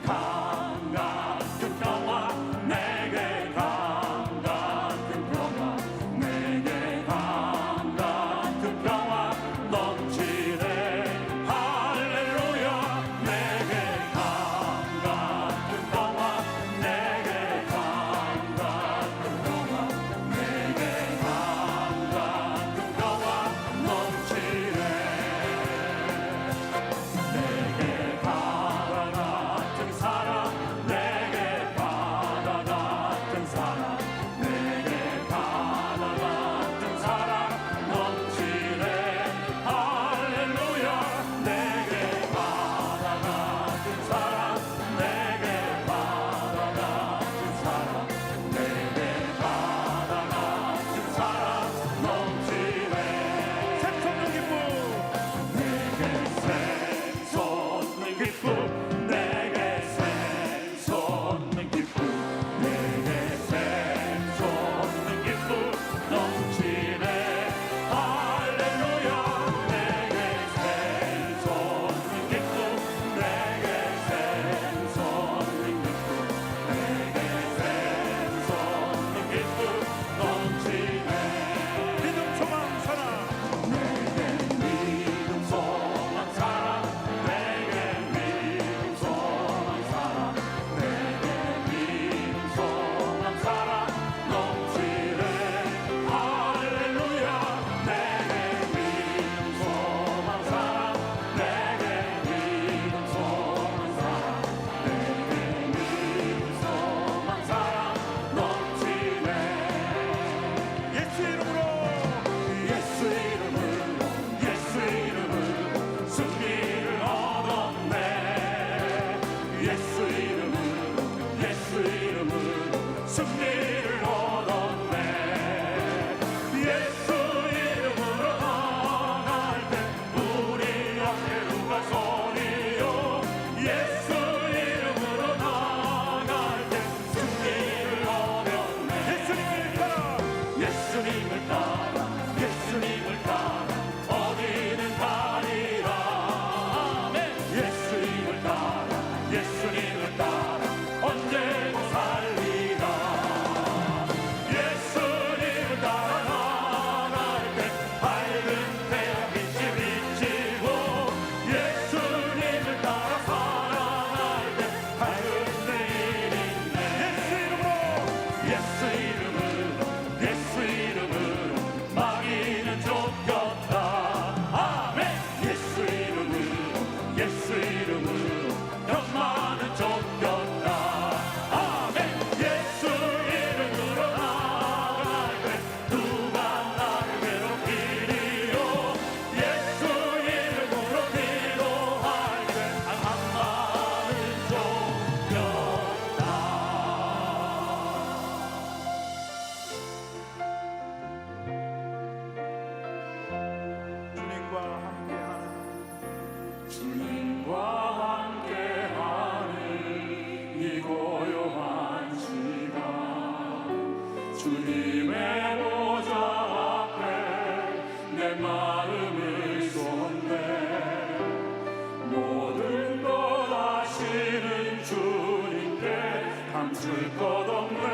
강 같은 평화, 내게 강 같은 평화, 내게 강 같은 평화 넘치네. 할렐루야. 내게 강 같은 평화, 내게 강 같은 평화, 내게 강 같은 평화 넘치네. 내게 바다 같은 사랑, 내게 바다 같은 사랑, 내게 바다 같은 사랑 넘치네. 할렐루야. 내게 바다 같은 사랑, 내게 바다 같은 사랑, 내게 바다 같은 사랑 넘치네. 생선의 기쁨, 내게 샘솟는 기쁨, 내게 샘솟는 기쁨, 내게 샘솟는 기쁨 넘치네. 할렐루야. 내게 샘솟는 기쁨, 내게 샘솟는 기쁨, 내게 샘솟는 기쁨 넘치네. 믿음 소망 사랑, 내게 믿음 소망 사랑, 내게 믿음 소망 사랑, 내게 믿음 소망 사랑 넘치네. 할렐루야. 내게 믿음 소망 사랑, 내게 믿음 소망 사랑, 내게 믿음 소망 사랑 넘치네. 예수 이름으로, 예수 이름으로, 예수 이름으로 승리를 얻었네. 예수 이름으로, 예수 이름으로 승리를 얻었네. 예수 이름으로 나갈 때 우리 앞에 누가 소리요. 예수 이름으로 나갈 때 승리를 얻었네. 예수님을 따라, 예수님을 따라, 예수님을 따라 어디는 가리라. 아멘. 예수님을 따라, 예수님을 따라 언제고 살리라. 예수님을 따라 나갈 때 밝은 태양빛이 비치고, 예수님을 따라 살아갈 때 밝은 내일이 있네. 예수 이름으로, 예수 이름으로 마귀는 쫓겼다. 아멘. 예수 이름으로, 예수 이름으로 병마는 쫓겼다. 아멘. 예수 이름으로 나갈 때 누가 나를 괴롭히리요. 예수 이름으로 기도할 때 악마는 쫓겼다. 주님과 함께하는 이 고요한 시간, 주님의 보좌 앞에 내 마음을 쏟네. 모든 것 아시는 주님께 감출 것 없네.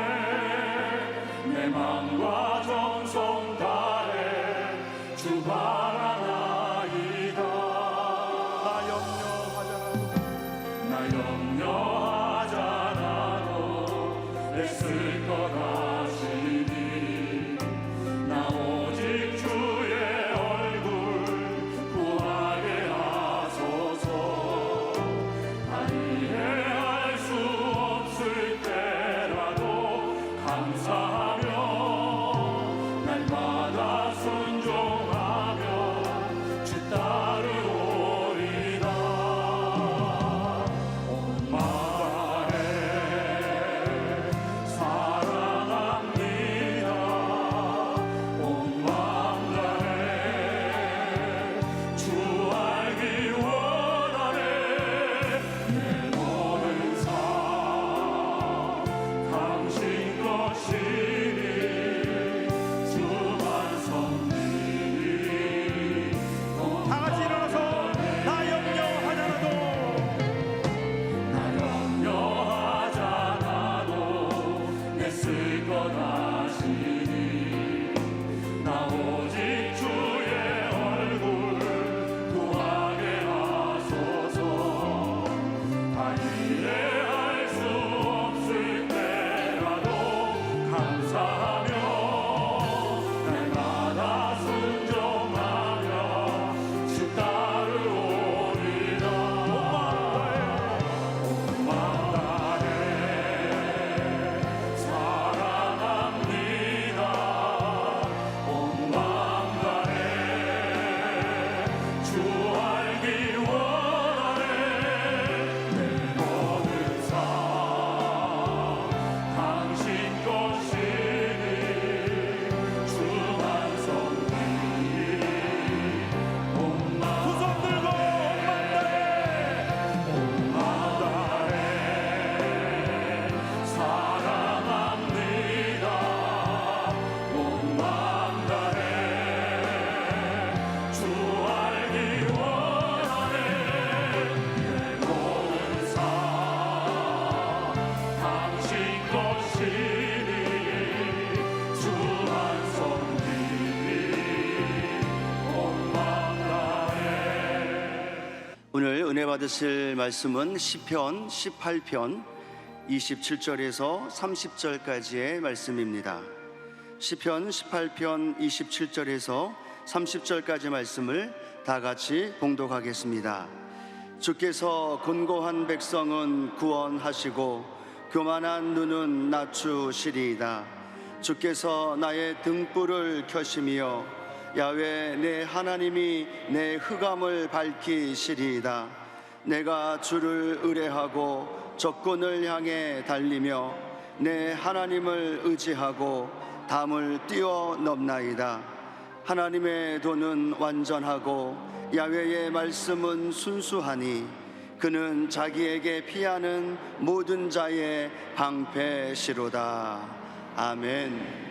내 맘과 정성 다해 주 바라나이다. 나 염려하잖아도 애쓸 것 아시니. 나 오직 주의 얼굴 구하게 하소서. 나 이해할 수 없을 때라도 감사하며 날마다 순종하며 주 따르오리다. 온 마음에 사랑하는 받으실 말씀은 시편 18편 27절에서 30절까지의 말씀입니다. 시편 18편 27절에서 30절까지 말씀을 다 같이 봉독하겠습니다. 주께서 곤고한 백성은 구원하시고 교만한 눈은 낮추시리이다. 주께서 나의 등불을 켜시며 야외 내 하나님이 내 흑암을 밝히시리이다. 내가 주를 의뢰하고 적군을 향해 달리며 내 하나님을 의지하고 담을 뛰어넘나이다. 하나님의 도는 완전하고 야훼의 말씀은 순수하니 그는 자기에게 피하는 모든 자의 방패시로다. 아멘.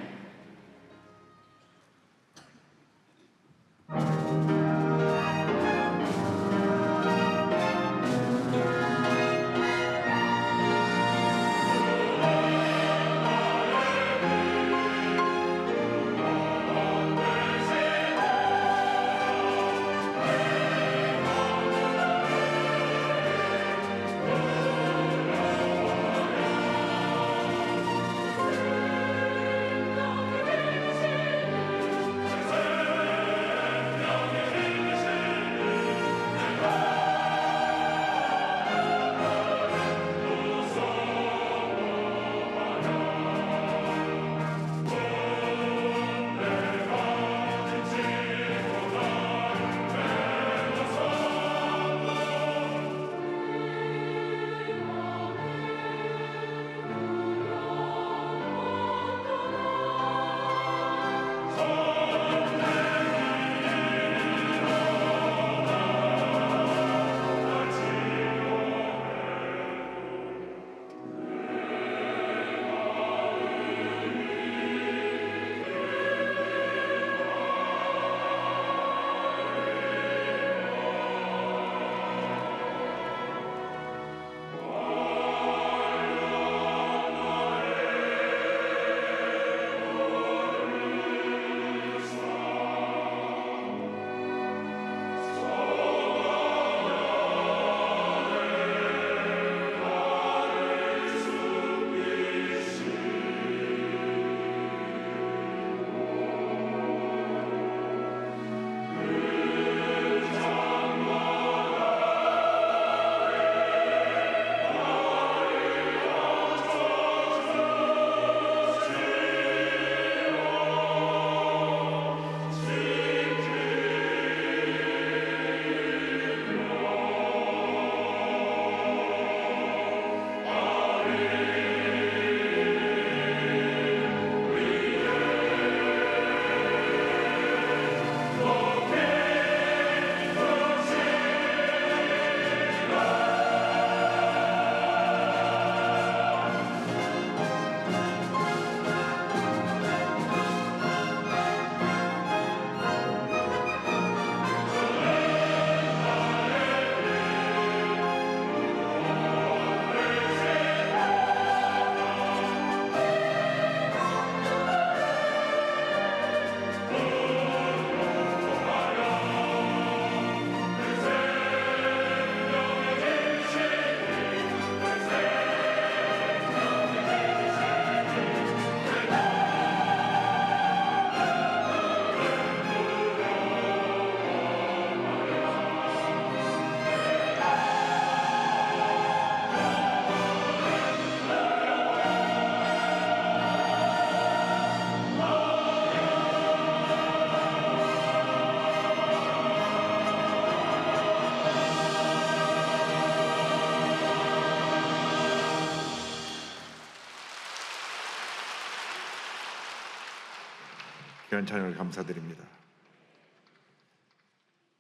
귀한 찬양을 감사드립니다.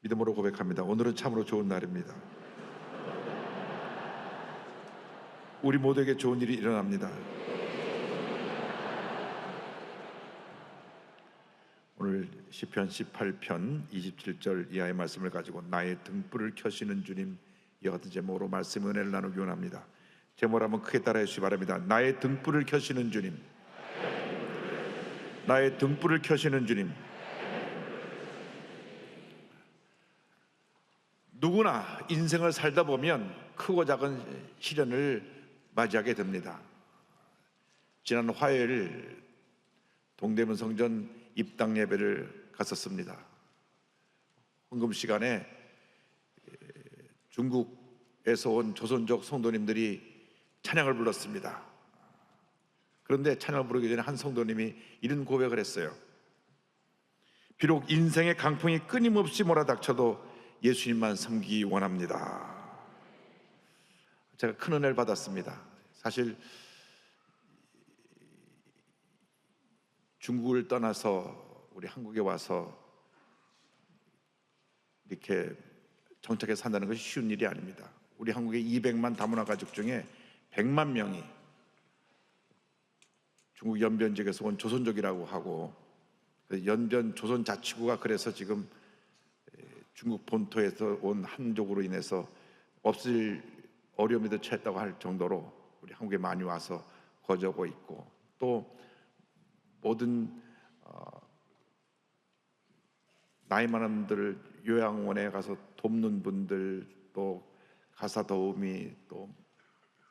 믿음으로 고백합니다. 오늘은 참으로 좋은 날입니다. 우리 모두에게 좋은 일이 일어납니다. 오늘 시편 18편 27절 이하의 말씀을 가지고 나의 등불을 켜시는 주님, 이와 같은 제목으로 말씀 은혜를 나누기 원합니다. 제목을 한번 크게 따라해 주시기 바랍니다. 나의 등불을 켜시는 주님, 나의 등불을 켜시는 주님. 누구나 인생을 살다 보면 크고 작은 시련을 맞이하게 됩니다. 지난 화요일 동대문 성전 입당 예배를 갔었습니다. 헌금 시간에 중국에서 온 조선족 성도님들이 찬양을 불렀습니다. 그런데 찬양을 부르기 전에 한 성도님이 이런 고백을 했어요. 비록 인생의 강풍이 끊임없이 몰아닥쳐도 예수님만 섬기기 원합니다. 제가 큰 은혜를 받았습니다. 사실 중국을 떠나서 우리 한국에 와서 이렇게 정착해 산다는 것이 쉬운 일이 아닙니다. 우리 한국의 200만 다문화 가족 중에 100만 명이 중국 연변 지역에서 온 조선족이라고 하고, 연변 조선 자치구가 그래서 지금 중국 본토에서 온 한족으로 인해서 없을 어려움에도 처했다고 할 정도로 우리 한국에 많이 와서 거주하고 있고, 또 모든 나이 많은 분들을 요양원에 가서 돕는 분들, 또 가사 도우미, 또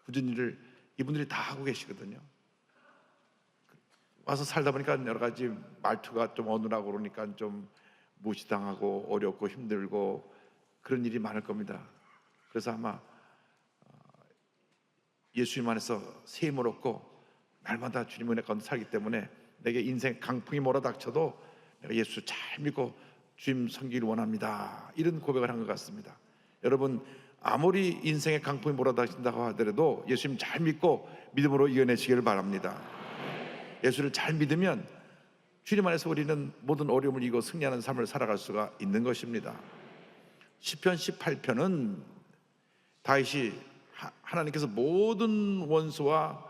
굳은 일을 이분들이 다 하고 계시거든요. 와서 살다 보니까 여러 가지 말투가 좀 어눌하고 그러니까 좀 무시당하고 어렵고 힘들고 그런 일이 많을 겁니다. 그래서 아마 예수님 안에서 새 힘을 얻고 날마다 주님 은혜 가운데 살기 때문에 내게 인생 강풍이 몰아닥쳐도 내가 예수 잘 믿고 주님 섬기기를 원합니다, 이런 고백을 한 것 같습니다. 여러분, 아무리 인생의 강풍이 몰아닥친다고 하더라도 예수님 잘 믿고 믿음으로 이겨내시기를 바랍니다. 예수를 잘 믿으면 주님 안에서 우리는 모든 어려움을 이기고 승리하는 삶을 살아갈 수가 있는 것입니다. 시편 18편은 다윗이 하나님께서 모든 원수와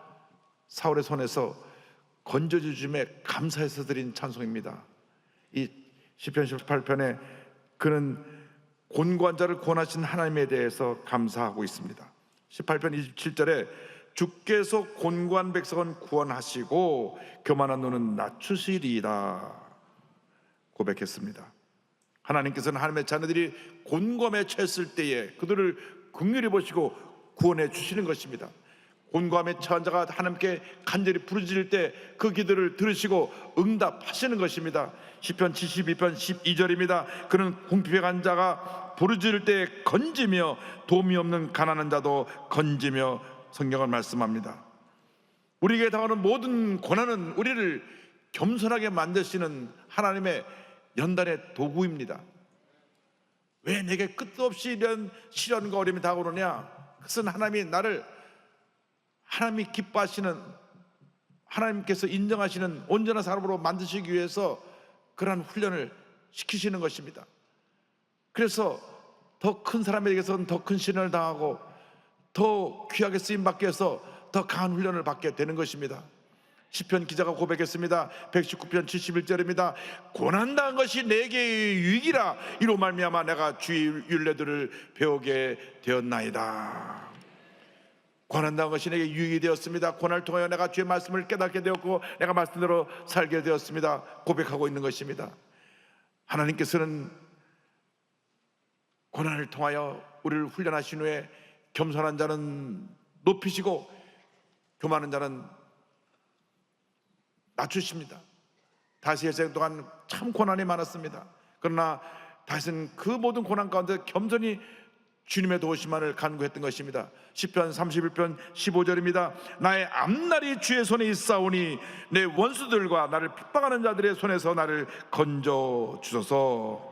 사울의 손에서 건져주심에 감사해서 드린 찬송입니다. 이 시편 18편에 그는 곤고한 자를 구원하신 하나님에 대해서 감사하고 있습니다. 18편 27절에 주께서 곤고한 백성은 구원하시고 교만한 눈은 낮추시리이다 고백했습니다. 하나님께서는 하나님의 자녀들이 곤고함에 처했을 때에 그들을 긍휼히 보시고 구원해 주시는 것입니다. 곤고함에 처한 자가 하나님께 간절히 부르짖을 때 그 기도를 들으시고 응답하시는 것입니다. 시편 72편 12절입니다. 그는 궁핍에 간 자가 부르짖을 때 건지며 도움이 없는 가난한 자도 건지며 성경을 말씀합니다. 우리에게 당하는 모든 고난은 우리를 겸손하게 만드시는 하나님의 연단의 도구입니다. 왜 내게 끝도 없이 이런 시련과 어려움이 다가오느냐? 그것은 하나님이 나를, 하나님이 기뻐하시는, 하나님께서 인정하시는 온전한 사람으로 만드시기 위해서 그러한 훈련을 시키시는 것입니다. 그래서 더 큰 사람에게서는 더 큰 시련을 당하고 더 귀하게 쓰임받기 위해서 더 강한 훈련을 받게 되는 것입니다. 시편 기자가 고백했습니다. 119편 71절입니다. 고난당한 것이 내게 유익이라 이로 말미암아 내가 주의 율례들을 배우게 되었나이다. 고난당한 것이 내게 유익이 되었습니다. 고난을 통하여 내가 주의 말씀을 깨닫게 되었고 내가 말씀대로 살게 되었습니다. 고백하고 있는 것입니다. 하나님께서는 고난을 통하여 우리를 훈련하신 후에 겸손한 자는 높이시고 교만한 자는 낮추십니다. 다윗의 생애 동안 참 고난이 많았습니다. 그러나 다윗은 그 모든 고난 가운데 겸손히 주님의 도우심만을 간구했던 것입니다. 시편 31편 15절입니다. 나의 앞날이 주의 손에 있사오니 내 원수들과 나를 핍박하는 자들의 손에서 나를 건져 주소서.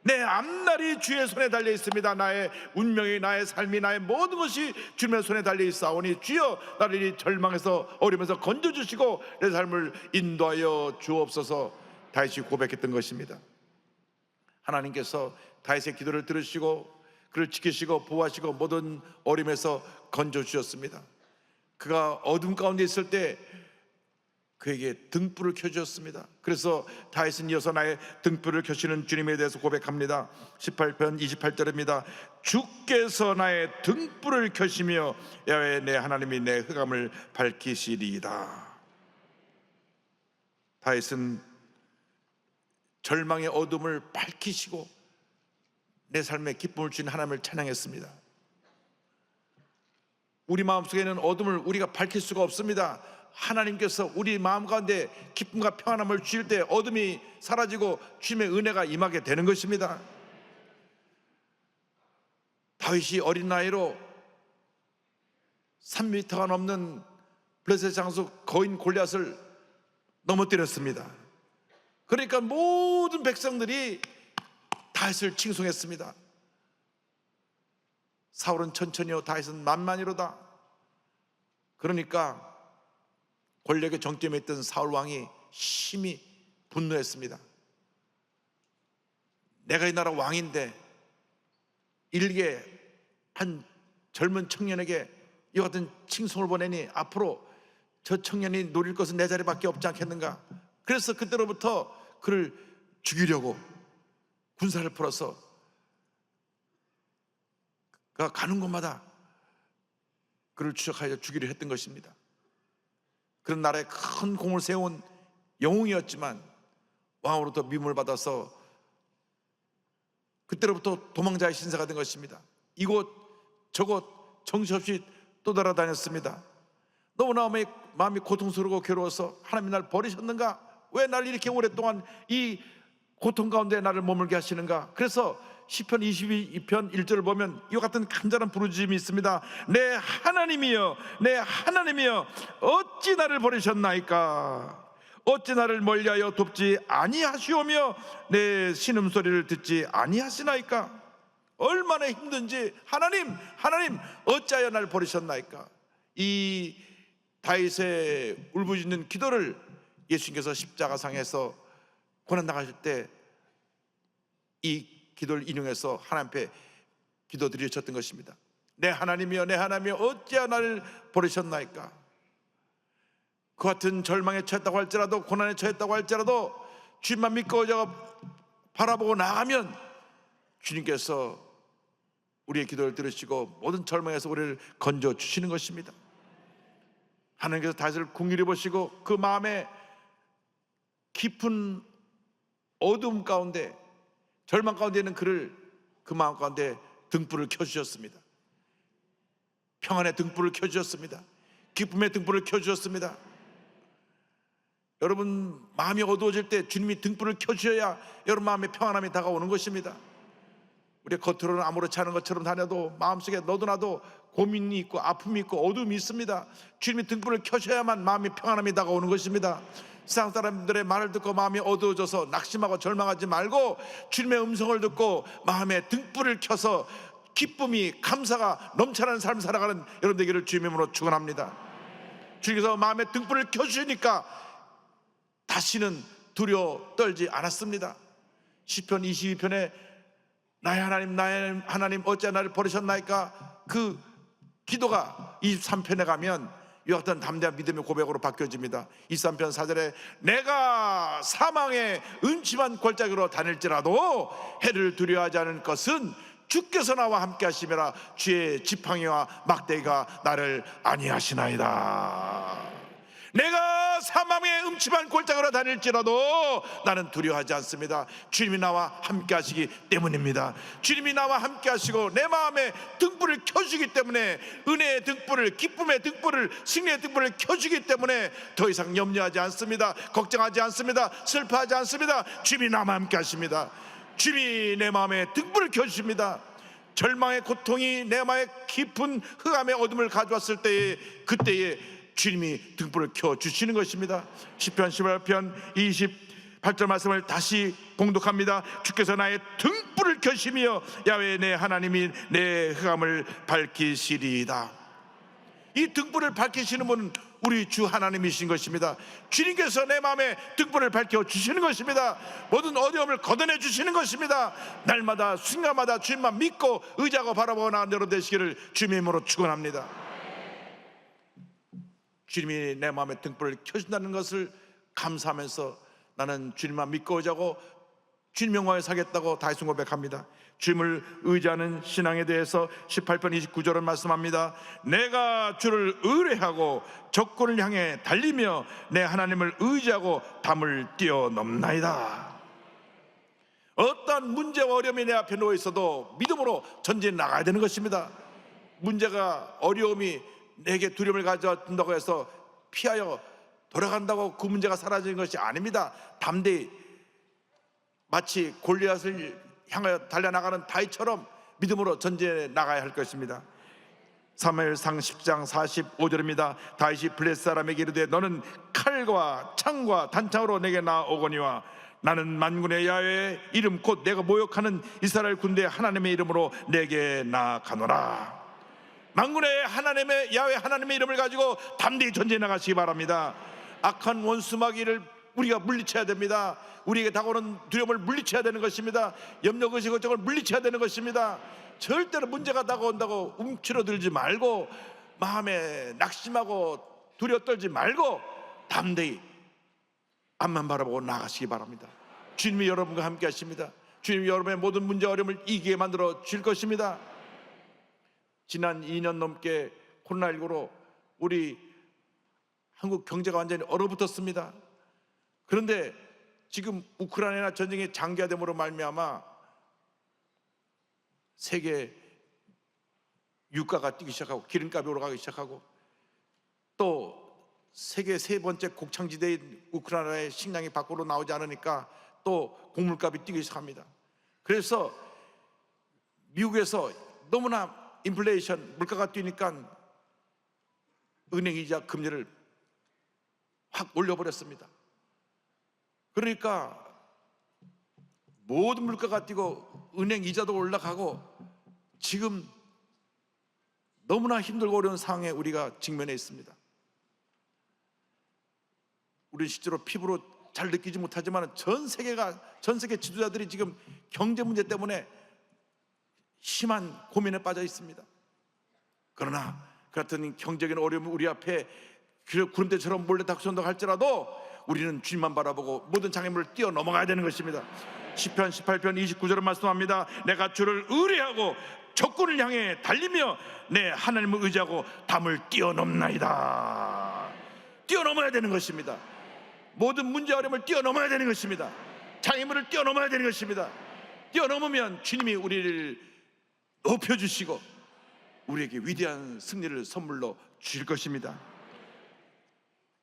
내 앞날이 주의 손에 달려 있습니다. 나의 운명이, 나의 삶이, 나의 모든 것이 주님의 손에 달려 있사오니 주여 나를 이 절망에서 어려움에서 건져주시고 내 삶을 인도하여 주옵소서. 다윗이 고백했던 것입니다. 하나님께서 다윗의 기도를 들으시고 그를 지키시고 보호하시고 모든 어려움에서 건져주셨습니다. 그가 어둠 가운데 있을 때 그에게 등불을 켜주셨습니다. 그래서 다윗은 이어서 나의 등불을 켜시는 주님에 대해서 고백합니다. 18편 28절입니다. 주께서 나의 등불을 켜시며 야훼 내 하나님이 내 흑암을 밝히시리이다. 다윗은 절망의 어둠을 밝히시고 내 삶에 기쁨을 주신 하나님을 찬양했습니다. 우리 마음속에는 어둠을 우리가 밝힐 수가 없습니다. 하나님께서 우리 마음 가운데 기쁨과 평안함을 주실 때 어둠이 사라지고 주님의 은혜가 임하게 되는 것입니다. 다윗이 어린 나이로 3m가 넘는 블레셋 장수 거인 골리앗을 넘어뜨렸습니다. 그러니까 모든 백성들이 다윗을 칭송했습니다. 사울은 천천히요 다윗은 만만히로다. 그러니까 권력의 정점에 있던 사울 왕이 심히 분노했습니다. 내가 이 나라 왕인데 일개 한 젊은 청년에게 이 같은 칭송을 보내니 앞으로 저 청년이 노릴 것은 내 자리밖에 없지 않겠는가. 그래서 그때로부터 그를 죽이려고 군사를 풀어서 그가 가는 곳마다 그를 추적하여 죽이려 했던 것입니다. 그런 나라에 큰 공을 세운 영웅이었지만 왕으로부터 미움을 받아서 그때로부터 도망자의 신세가 된 것입니다. 이곳 저곳 정신없이 떠돌아다녔습니다. 너무나 마음이 고통스러워 괴로워서 하나님이 나를 버리셨는가? 왜 나를 이렇게 오랫동안 이 고통 가운데 나를 머물게 하시는가? 그래서 시편 22편 1절을 보면 이와 같은 간절한 부르짖음이 있습니다. 내 하나님이여 내 하나님이여 어찌 나를 버리셨나이까? 어찌 나를 멀리하여 돕지 아니하시오며 내 신음소리를 듣지 아니하시나이까? 얼마나 힘든지 하나님 어찌하여 나를 버리셨나이까? 이 다윗의 울부짖는 기도를 예수님께서 십자가상에서 고난당하실 때 이 기도를 인용해서 하나님 앞에 기도 드리셨던 것입니다. 내 하나님이여 내 하나님이여 어찌하여 나를 버리셨나이까? 그 같은 절망에 처했다고 할지라도 고난에 처했다고 할지라도 주님만 믿고 바라보고 나가면 주님께서 우리의 기도를 들으시고 모든 절망에서 우리를 건져 주시는 것입니다. 하나님께서 다윗을 긍휼히 보시고 그 마음에 깊은 어두움 가운데 절망 가운데 있는 그를 그 마음 가운데 등불을 켜주셨습니다. 평안의 등불을 켜주셨습니다. 기쁨의 등불을 켜주셨습니다. 여러분 마음이 어두워질 때 주님이 등불을 켜주셔야 여러분 마음에 평안함이 다가오는 것입니다. 우리가 겉으로는 아무렇지 않은 것처럼 다녀도 마음속에 너도나도 고민이 있고 아픔이 있고 어둠이 있습니다. 주님이 등불을 켜셔야만 마음이 평안함이 다가오는 것입니다. 세상 사람들의 말을 듣고 마음이 어두워져서 낙심하고 절망하지 말고 주님의 음성을 듣고 마음에 등불을 켜서 기쁨이 감사가 넘쳐나는 삶을 살아가는 여러분 되기를 주님의 이름으로 축원합니다. 주님께서 마음에 등불을 켜주시니까 다시는 두려워 떨지 않았습니다. 시편 22편에 나의 하나님 어찌 나를 버리셨나이까? 그 기도가 23편에 가면 이와 같은 담대한 믿음의 고백으로 바뀌어집니다. 23편 4절에 내가 사망의 음침한 골짜기로 다닐지라도 해를 두려워하지 않을 것은 주께서 나와 함께 하심이라. 주의 지팡이와 막대기가 나를 안위하시나이다. 내가 사망의 음침한 골짜기로 다닐지라도 나는 두려워하지 않습니다. 주님이 나와 함께 하시기 때문입니다. 주님이 나와 함께 하시고 내 마음에 등불을 켜주기 때문에 은혜의 등불을, 기쁨의 등불을, 승리의 등불을 켜주기 때문에 더 이상 염려하지 않습니다. 걱정하지 않습니다. 슬퍼하지 않습니다. 주님이 나와 함께 하십니다. 주님이 내 마음에 등불을 켜주십니다. 절망의 고통이 내 마음에 깊은 흑암의 어둠을 가져왔을 때에 그때에 주님이 등불을 켜주시는 것입니다. 시편 18편 28절 말씀을 다시 봉독합니다. 주께서 나의 등불을 켜시며 야훼 내 하나님이 내 흑암을 밝히시리이다. 이 등불을 밝히시는 분은 우리 주 하나님이신 것입니다. 주님께서 내 마음에 등불을 밝혀주시는 것입니다. 모든 어려움을 걷어내 주시는 것입니다. 날마다 순간마다 주님만 믿고 의지하고 바라보고 나아가는 여러분 되시기를 주님의 이름으로 축원합니다. 주님이 내 마음에 등불을 켜준다는 것을 감사하면서 나는 주님만 믿고 의지하고 주님 영광에 살겠다고 다윗은 고백합니다. 주님을 의지하는 신앙에 대해서 18편 29절은 말씀합니다. 내가 주를 의뢰하고 적군을 향해 달리며 내 하나님을 의지하고 담을 뛰어넘나이다. 어떠한 문제와 어려움이 내 앞에 놓여 있어도 믿음으로 전진해 나가야 되는 것입니다. 문제가 어려움이 내게 두려움을 가져준다고 해서 피하여 돌아간다고 그 문제가 사라지는 것이 아닙니다. 담대히 마치 골리앗을 향하여 달려나가는 다윗처럼 믿음으로 전진해 나가야 할 것입니다. 사무엘상 10장 45절입니다. 다윗이 블레셋 사람에게 이르되 너는 칼과 창과 단창으로 내게 나오거니와 나는 만군의 야훼의 이름 곧 내가 모욕하는 이스라엘 군대 하나님의 이름으로 내게 나아가노라. 만군의 하나님의 야훼 하나님의 이름을 가지고 담대히 전진해 나가시기 바랍니다. 악한 원수 마귀를 우리가 물리쳐야 됩니다. 우리에게 다가오는 두려움을 물리쳐야 되는 것입니다. 염려 의식 걱정을 물리쳐야 되는 것입니다. 절대로 문제가 다가온다고 움츠러들지 말고 마음에 낙심하고 두려워 떨지 말고 담대히 앞만 바라보고 나가시기 바랍니다. 주님이 여러분과 함께 하십니다. 주님이 여러분의 모든 문제 어려움을 이기게 만들어 주실 것입니다. 지난 2년 넘게 코로나19로 우리 한국 경제가 완전히 얼어붙었습니다. 그런데 지금 우크라이나 전쟁의 장기화됨으로 말미암아 세계 유가가 뛰기 시작하고 기름값이 올라가기 시작하고 또 세계 세 번째 곡창지대인 우크라이나의 식량이 밖으로 나오지 않으니까 또 곡물값이 뛰기 시작합니다. 그래서 미국에서 너무나 인플레이션 물가가 뛰니까 은행 이자 금리를 확 올려버렸습니다. 그러니까 모든 물가가 뛰고 은행 이자도 올라가고 지금 너무나 힘들고 어려운 상황에 우리가 직면해 있습니다. 우리는 실제로 피부로 잘 느끼지 못하지만 전 세계 지도자들이 지금 경제 문제 때문에 심한 고민에 빠져 있습니다. 그러나 그렇던 경제적인 어려움이 우리 앞에 구름대처럼 몰래 닥쳐온다고 할지라도 우리는 주님만 바라보고 모든 장애물을 뛰어넘어가야 되는 것입니다. 시편 18편 29절은 말씀합니다. 내가 주를 의뢰하고 적군을 향해 달리며 내 하나님을 의지하고 담을 뛰어넘나이다. 뛰어넘어야 되는 것입니다. 모든 문제 어려움을 뛰어넘어야 되는 것입니다. 장애물을 뛰어넘어야 되는 것입니다. 뛰어넘으면 주님이 우리를 높여주시고 우리에게 위대한 승리를 선물로 주실 것입니다.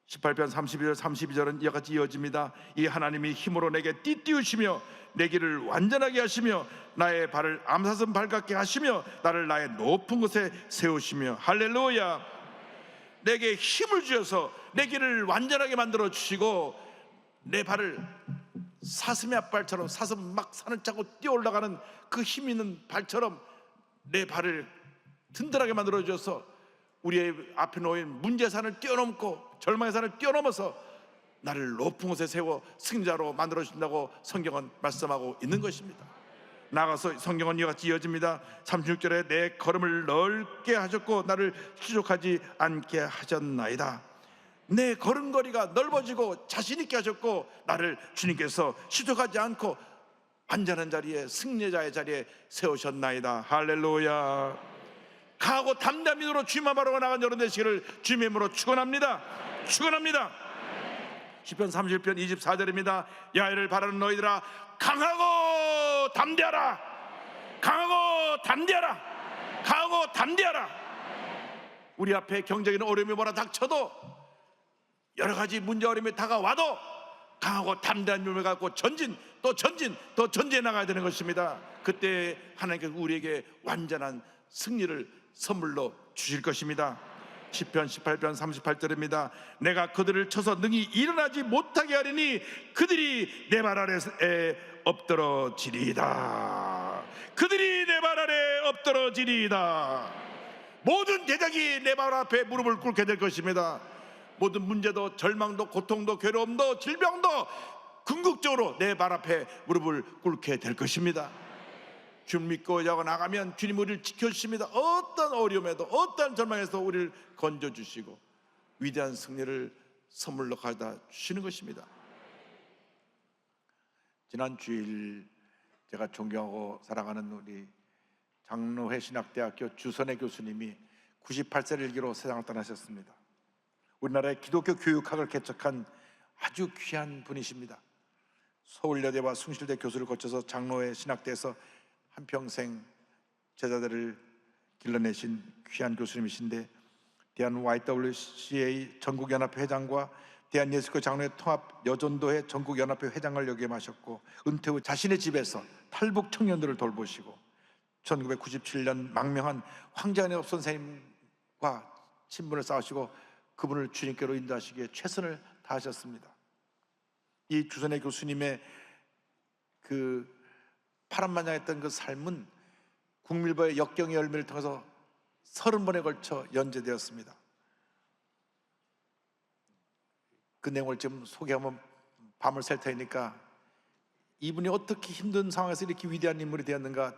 18편 32절은 이와 같이 이어집니다. 이 하나님이 힘으로 내게 띠띠우시며 내 길을 완전하게 하시며 나의 발을 암사슴 발같게 하시며 나를 나의 높은 곳에 세우시며 할렐루야. 내게 힘을 주셔서 내 길을 완전하게 만들어 주시고 내 발을 사슴의 앞발처럼 사슴 막 산을 짜고 뛰어 올라가는 그 힘 있는 발처럼 내 발을 든든하게 만들어 주셔서 우리의 앞에 놓인 문제산을 뛰어넘고 절망의 산을 뛰어넘어서 나를 높은 곳에 세워 승자로 만들어 주신다고 성경은 말씀하고 있는 것입니다. 나아가서 성경은 이와 같이 이어집니다. 36절에 내 걸음을 넓게 하셨고 나를 추적하지 않게 하셨나이다. 내 걸음걸이가 넓어지고 자신 있게 하셨고 나를 주님께서 추적하지 않고 안전한 자리에 승리자의 자리에 세우셨나이다. 할렐루야. 강하고 담대한 믿음으로 주님만 바라고 나간 여러분 되시기를 주님의 이름으로 축원합니다. 축원합니다. 시편 31편 24절입니다. 야훼를 바라는 너희들아 강하고 담대하라. 강하고 담대하라. 강하고 담대하라. 우리 앞에 경제적인 어려움이 뭐라 닥쳐도 여러 가지 문제 어려움이 다가와도 강하고 담대한 믿음을 갖고 또 전진해 나가야 되는 것입니다. 그때 하나님께서 우리에게 완전한 승리를 선물로 주실 것입니다. 시편 18편 38절입니다. 내가 그들을 쳐서 능히 일어나지 못하게 하리니 그들이 내 발 아래에 엎드러지리이다. 그들이 내 발 아래에 엎드러지리이다. 모든 대적이 내 발 앞에 무릎을 꿇게 될 것입니다. 모든 문제도 절망도 고통도 괴로움도 질병도 궁극적으로 내 발 앞에 무릎을 꿇게 될 것입니다. 주님 믿고 의지하고 나가면 주님 우리를 지켜주십니다. 어떤 어려움에도 어떤 절망에서 우리를 건져주시고 위대한 승리를 선물로 가져다 주시는 것입니다. 지난 주일 제가 존경하고 사랑하는 우리 장로회 신학대학교 주선혜 교수님이 98세를 일기로 세상을 떠나셨습니다. 우리나라의 기독교 교육학을 개척한 아주 귀한 분이십니다. 서울여대와 숭실대 교수를 거쳐서 장로회 신학대에서 한평생 제자들을 길러내신 귀한 교수님이신데, 대한 YWCA 전국연합회 회장과 대한예수교 장로회 통합 여전도회 전국연합회 회장을 역임하셨고, 은퇴 후 자신의 집에서 탈북 청년들을 돌보시고 1997년 망명한 황재환엽 선생님과 친분을 쌓으시고 그분을 주님께로 인도하시기에 최선을 다하셨습니다. 이 주선의 교수님의 그 파란만장했던 그 삶은 국밀보의 역경의 열매를 통해서 30번에 걸쳐 연재되었습니다. 그 내용을 지금 소개하면 밤을 샐 테니까, 이분이 어떻게 힘든 상황에서 이렇게 위대한 인물이 되었는가,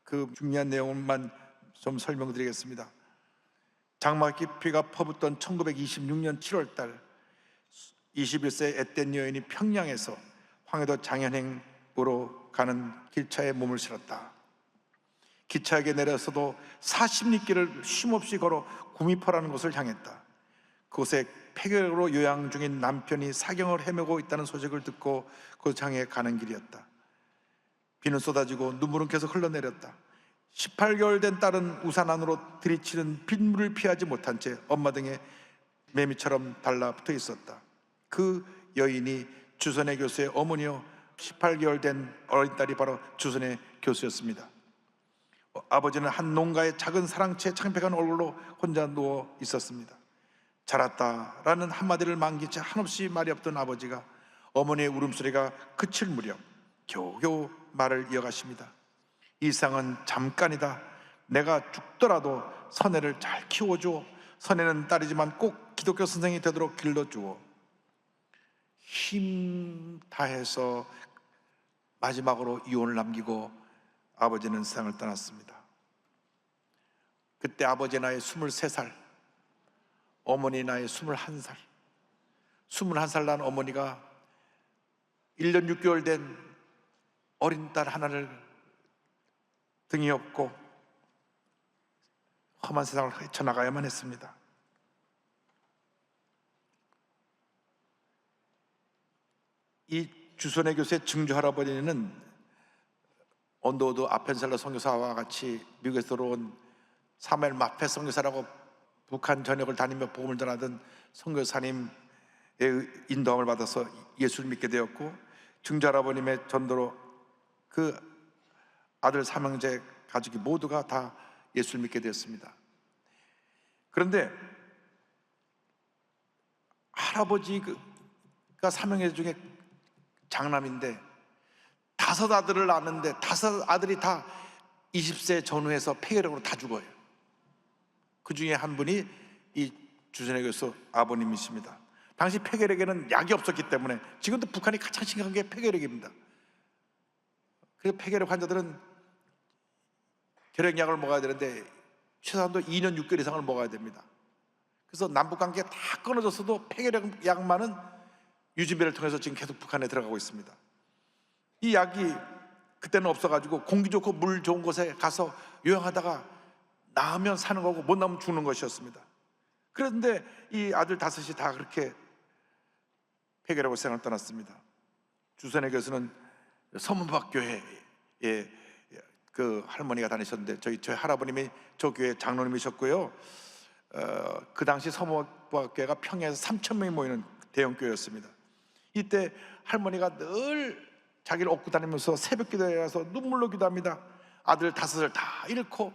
그 중요한 내용만 좀 설명드리겠습니다. 장막 깊이가 퍼붓던 1926년 7월달, 21세 앳된 여인이 평양에서 황해도 장현행으로 가는 기차에 몸을 실었다. 기차역에 내려서도 40리길을 쉼없이 걸어 구미포라는 곳을 향했다. 그곳에 폐결핵으로 요양 중인 남편이 사경을 헤매고 있다는 소식을 듣고 그곳 향해 가는 길이었다. 비는 쏟아지고 눈물은 계속 흘러내렸다. 18개월 된 딸은 우산 안으로 들이치는 빗물을 피하지 못한 채 엄마 등에 매미처럼 달라붙어 있었다. 그 여인이 주선의 교수의 어머니요, 18개월 된 어린 딸이 바로 주선의 교수였습니다. 아버지는 한 농가의 작은 사랑채 창백한 얼굴로 혼자 누워 있었습니다. 자랐다라는 한마디를 만긴 채 한없이 말이 없던 아버지가 어머니의 울음소리가 그칠 무렵 겨우겨우 말을 이어가십니다. 이 세상은 잠깐이다. 내가 죽더라도 선혜를 잘 키워주어. 선혜는 딸이지만 꼭 기독교 선생이 되도록 길러주어. 힘 다해서 마지막으로 이혼을 남기고 아버지는 세상을 떠났습니다. 그때 아버지 나이 23살, 어머니 나이 21살. 21살 난 어머니가 1년 6개월 된 어린 딸 하나를 등이 없고 험한 세상을 헤쳐나가야만 했습니다. 이 주선의 교수의 증조 할아버지는 언더우드 아펜셀러 선교사와 같이 미국에서 들어온 사무엘 마페 선교사라고 북한 전역을 다니며 복음을 전하던 선교사님의 인도함을 받아서 예수를 믿게 되었고, 증조 할아버님의 전도로 그 아들 삼형제 가족이 모두가 다 예수를 믿게 되었습니다. 그런데 할아버지가 삼형제 중에 장남인데 5 아들을 낳았는데 5 아들이 다 20세 전후에서 폐결핵으로 다 죽어요. 그 중에 한 분이 이 주선의 교수 아버님이십니다. 당시 폐결핵에는 약이 없었기 때문에, 지금도 북한이 가장 심각한 게 폐결핵입니다. 그래서 폐결핵 환자들은 결핵약을 먹어야 되는데 최소한도 2년 6개월 이상을 먹어야 됩니다. 그래서 남북관계가 다 끊어졌어도 폐결핵 약만은 유진배를 통해서 지금 계속 북한에 들어가고 있습니다. 이 약이 그때는 없어가지고 공기 좋고 물 좋은 곳에 가서 요양하다가 나으면 사는 거고 못 나면 죽는 것이었습니다. 그런데 이 아들 5이 다 그렇게 폐결핵으로 생을 떠났습니다. 주선의 교수는 서문박교회에 그 할머니가 다니셨는데 저희 할아버님이 저 교회 장로님이셨고요. 그 당시 서문박교회가 평양에서 3,000명이 모이는 대형 교회였습니다. 이때 할머니가 늘 자기를 업고 다니면서 새벽 기도에 가서 눈물로 기도합니다. 아들 5을 다 잃고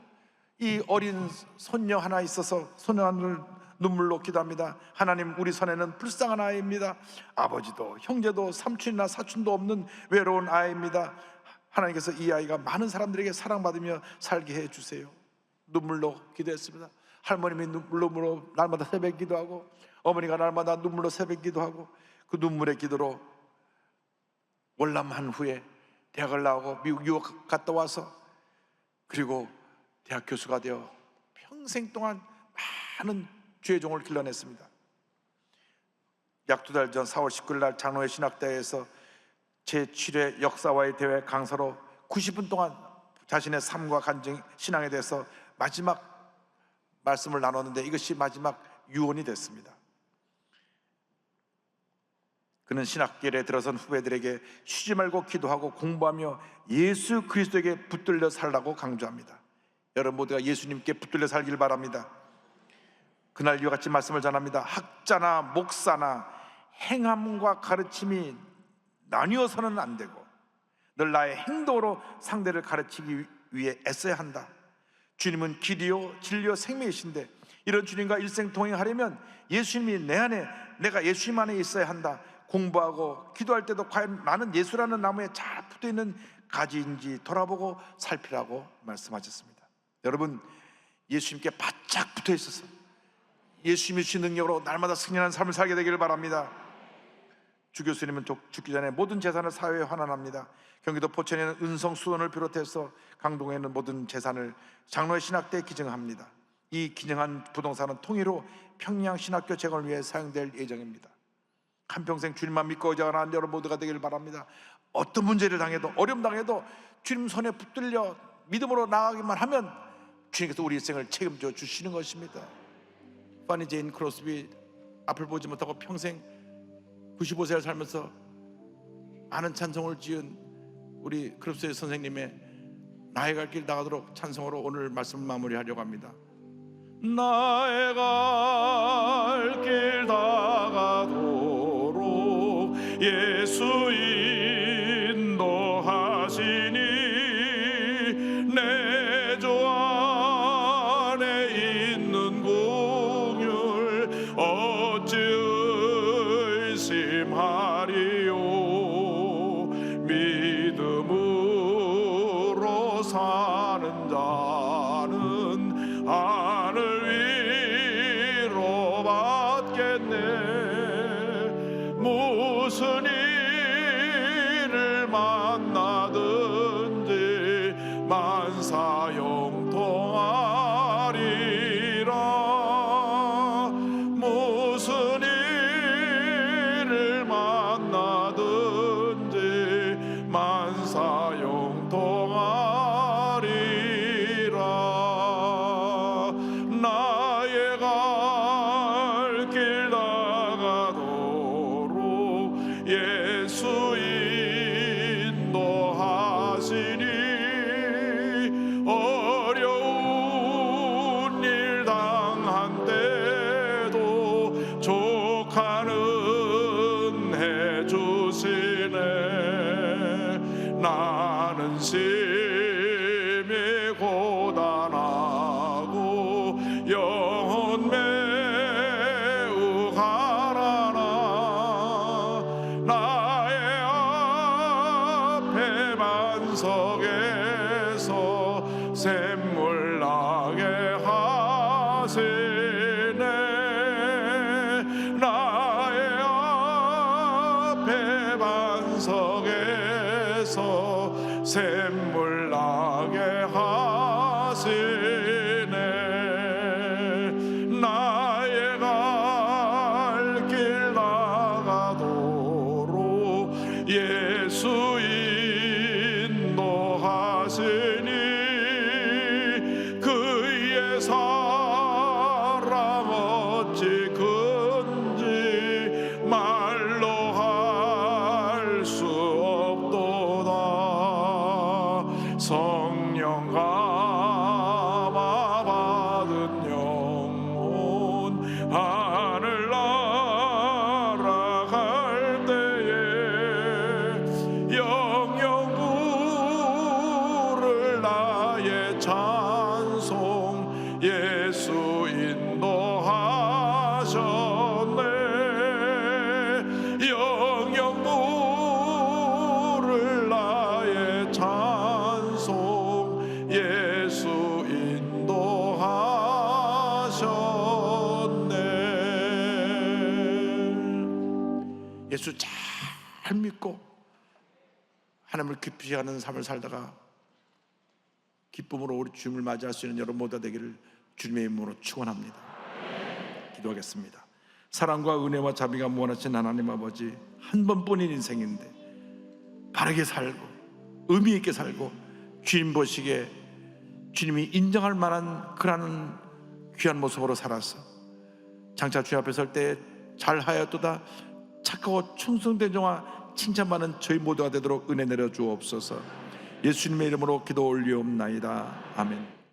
이 어린 손녀 하나 있어서 손녀 하나를 눈물로 기도합니다. 하나님, 우리 선혜는 불쌍한 아이입니다. 아버지도 형제도 삼촌이나 사촌도 없는 외로운 아이입니다. 하나님께서 이 아이가 많은 사람들에게 사랑받으며 살게 해주세요. 눈물로 기도했습니다. 할머님이 눈물로 날마다 새벽 기도하고, 어머니가 날마다 눈물로 새벽 기도하고, 그 눈물의 기도로 월남한 후에 대학을 나오고 미국 유학 갔다 와서 그리고 대학 교수가 되어 평생 동안 많은 죄종을 길러냈습니다. 약 2달 전 4월 19일 날 장로회 신학대회에서 제7회 역사와의 대회 강사로 90분 동안 자신의 삶과 간증, 신앙에 대해서 마지막 말씀을 나눴는데 이것이 마지막 유언이 됐습니다. 그는 신학길에 들어선 후배들에게 쉬지 말고 기도하고 공부하며 예수 그리스도에게 붙들려 살라고 강조합니다. 여러분 모두가 예수님께 붙들려 살길 바랍니다. 그날 이와 같이 말씀을 전합니다. 학자나 목사나 행함과 가르침이 나뉘어서는 안 되고 늘 나의 행동으로 상대를 가르치기 위해 애써야 한다. 주님은 길이요 진리요 생명이신데 이런 주님과 일생 동행하려면 예수님이 내 안에, 내가 예수님 안에 있어야 한다. 공부하고 기도할 때도 과연 나는 예수라는 나무에 잘 붙어있는 가지인지 돌아보고 살피라고 말씀하셨습니다. 여러분 예수님께 바짝 붙어 있어서 예수님이 주신 능력으로 날마다 승리하는 삶을 살게 되기를 바랍니다. 주 교수님은 죽기 전에 모든 재산을 사회에 환원합니다. 경기도 포천에는 은성 수원을 비롯해서 강동에는 모든 재산을 장로의 신학대에 기증합니다. 이 기증한 부동산은 통일후 평양 신학교 재건을 위해 사용될 예정입니다. 한평생 주님만 믿고 의지하는 여러분 모두가 되기를 바랍니다. 어떤 문제를 당해도 어려움 당해도 주님 손에 붙들려 믿음으로 나아가기만 하면 주님께서 우리 인생을 책임져 주시는 것입니다. 파니 제인 크로스비 앞을 보지 못하고 평생 95세를 살면서 많은 찬송을 지은 우리 크로스비 선생님의 나의 갈 길 나가도록 찬송으로 오늘 말씀을 마무리하려고 합니다. 나의 갈 길 다가도록 예수 인도하시니 내 주 안에 있는 공율 어찌 의심하리요. 믿음으로 사는 자는 하늘 위로받겠네. 무슨 일을 만나든지 만사형통하리라. 무슨 일을 만나든지 만사형통하리라. 나의 갈 길 나가도록 예수 인도하시니 어려운 일 당한 때도 족하는 해 주시네. 나는 심히 고단하고 영혼 매우 가라나. 나의 앞에 반석에서 샘물 나게 하시네. 나의 앞에 반석에서 샘물 나게 하시네. 나의 갈 길 나가도록 예수 인도하시니 그의 사랑 어찌 큰지 말로 할 수 없도다. 성령 감화 받은 영혼 하늘 날아갈 때에 영영 부를 나의 찬송 예수 인도하셨네. 영영 부를 나의 찬송 예수 인도하셨네. 예수 잘 믿고 하나님을 깊이 아는 삶을 살다가 기쁨으로 우리 주님을 맞이할 수 있는 여러분 모두 되기를 주님의 이름으로 축원합니다. 기도하겠습니다. 사랑과 은혜와 자비가 무한하신 하나님 아버지, 한 번뿐인 인생인데 바르게 살고 의미 있게 살고 주님 보시기에 주님이 인정할 만한 그러한 귀한 모습으로 살아서 장차 주님 앞에 설 때 잘하였도다 착하고 충성된 종아 칭찬받는 저희 모두가 되도록 은혜 내려 주옵소서. 예수님의 이름으로 기도 올리옵나이다. 아멘.